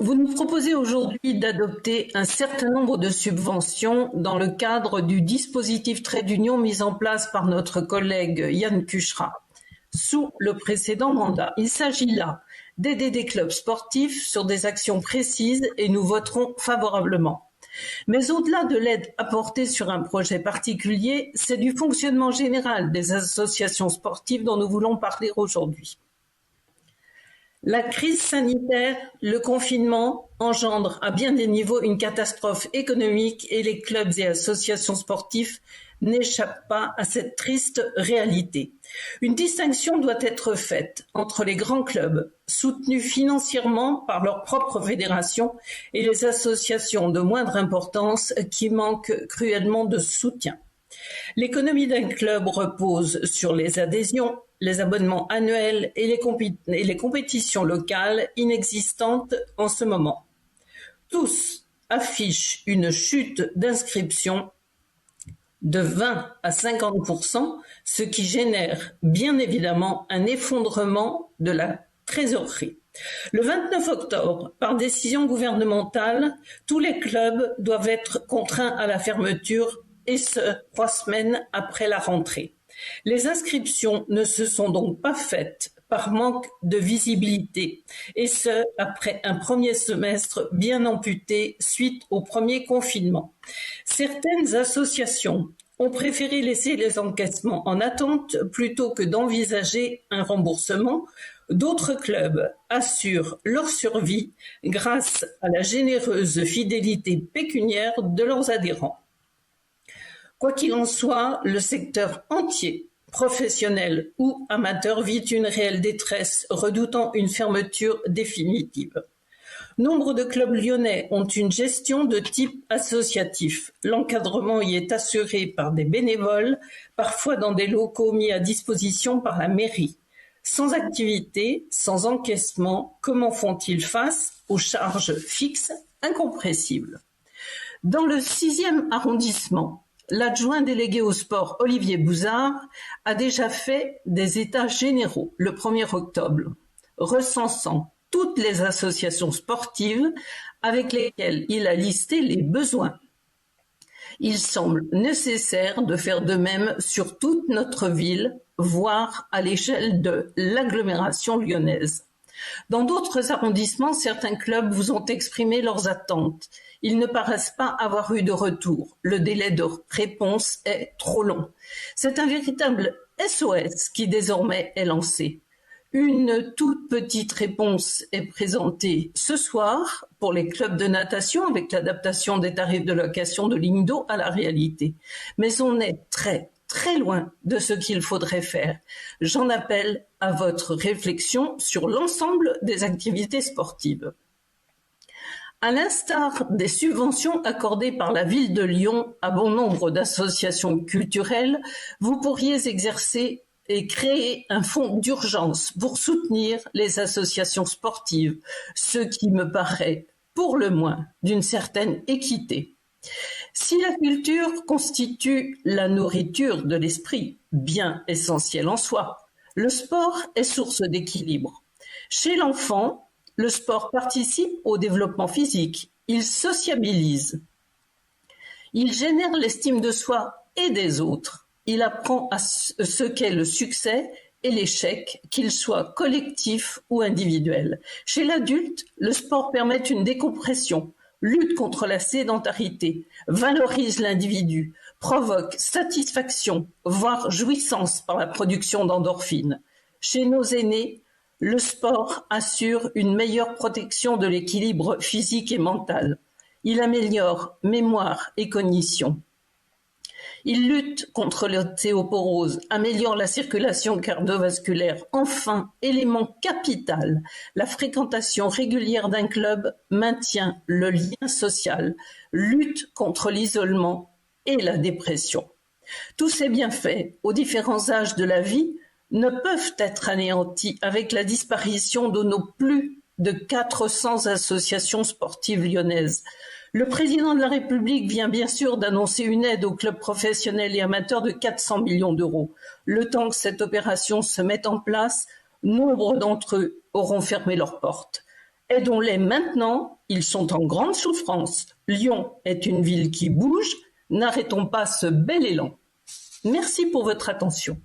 Vous nous proposez aujourd'hui d'adopter un certain nombre de subventions dans le cadre du dispositif trait d'union mis en place par notre collègue Yann Cucherat sous le précédent mandat. Il s'agit là d'aider des clubs sportifs sur des actions précises et nous voterons favorablement. Mais au-delà de l'aide apportée sur un projet particulier, c'est du fonctionnement général des associations sportives dont nous voulons parler aujourd'hui. La crise sanitaire, le confinement engendre à bien des niveaux une catastrophe économique et les clubs et associations sportifs n'échappent pas à cette triste réalité. Une distinction doit être faite entre les grands clubs, soutenus financièrement par leur propre fédération, et les associations de moindre importance qui manquent cruellement de soutien. L'économie d'un club repose sur les adhésions, les abonnements annuels et les compétitions locales inexistantes en ce moment. Tous affichent une chute d'inscription de 20 à 50%, ce qui génère bien évidemment un effondrement de la trésorerie. Le 29 octobre, par décision gouvernementale, tous les clubs doivent être contraints à la fermeture, et ce, 3 semaines après la rentrée. Les inscriptions ne se sont donc pas faites par manque de visibilité, et ce, après un premier semestre bien amputé suite au premier confinement. Certaines associations ont préféré laisser les encaissements en attente plutôt que d'envisager un remboursement. D'autres clubs assurent leur survie grâce à la généreuse fidélité pécuniaire de leurs adhérents. Quoi qu'il en soit, le secteur entier, professionnel ou amateur, vit une réelle détresse, redoutant une fermeture définitive. Nombre de clubs lyonnais ont une gestion de type associatif. L'encadrement y est assuré par des bénévoles, parfois dans des locaux mis à disposition par la mairie. Sans activité, sans encaissement, comment font-ils face aux charges fixes incompressibles? Dans le 6e arrondissement, l'adjoint délégué au sport Olivier Bouzard a déjà fait des états généraux le 1er octobre, recensant toutes les associations sportives avec lesquelles il a listé les besoins. Il semble nécessaire de faire de même sur toute notre ville, voire à l'échelle de l'agglomération lyonnaise. Dans d'autres arrondissements, certains clubs vous ont exprimé leurs attentes. Ils ne paraissent pas avoir eu de retour. Le délai de réponse est trop long. C'est un véritable SOS qui désormais est lancé. Une toute petite réponse est présentée ce soir pour les clubs de natation avec l'adaptation des tarifs de location de lignes d'eau à la réalité. Mais on est très loin de ce qu'il faudrait faire. J'en appelle à votre réflexion sur l'ensemble des activités sportives. À l'instar des subventions accordées par la ville de Lyon à bon nombre d'associations culturelles, vous pourriez exercer et créer un fonds d'urgence pour soutenir les associations sportives, ce qui me paraît, pour le moins, d'une certaine équité. Si la culture constitue la nourriture de l'esprit, bien essentiel en soi, le sport est source d'équilibre. Chez l'enfant, le sport participe au développement physique, il sociabilise, il génère l'estime de soi et des autres, il apprend à ce qu'est le succès et l'échec, qu'il soit collectif ou individuel. Chez l'adulte, le sport permet une décompression, lutte contre la sédentarité, valorise l'individu, provoque satisfaction, voire jouissance par la production d'endorphines. Chez nos aînés, le sport assure une meilleure protection de l'équilibre physique et mental. Il améliore mémoire et cognition. Il lutte contre l'ostéoporose, améliore la circulation cardiovasculaire. Enfin, élément capital, la fréquentation régulière d'un club maintient le lien social, lutte contre l'isolement et la dépression. Tous ces bienfaits, aux différents âges de la vie, ne peuvent être anéantis avec la disparition de nos plus de 400 associations sportives lyonnaises. Le président de la République vient bien sûr d'annoncer une aide aux clubs professionnels et amateurs de 400 millions d'euros. Le temps que cette opération se mette en place, nombre d'entre eux auront fermé leurs portes. Aidons-les maintenant, ils sont en grande souffrance. Lyon est une ville qui bouge, n'arrêtons pas ce bel élan. Merci pour votre attention.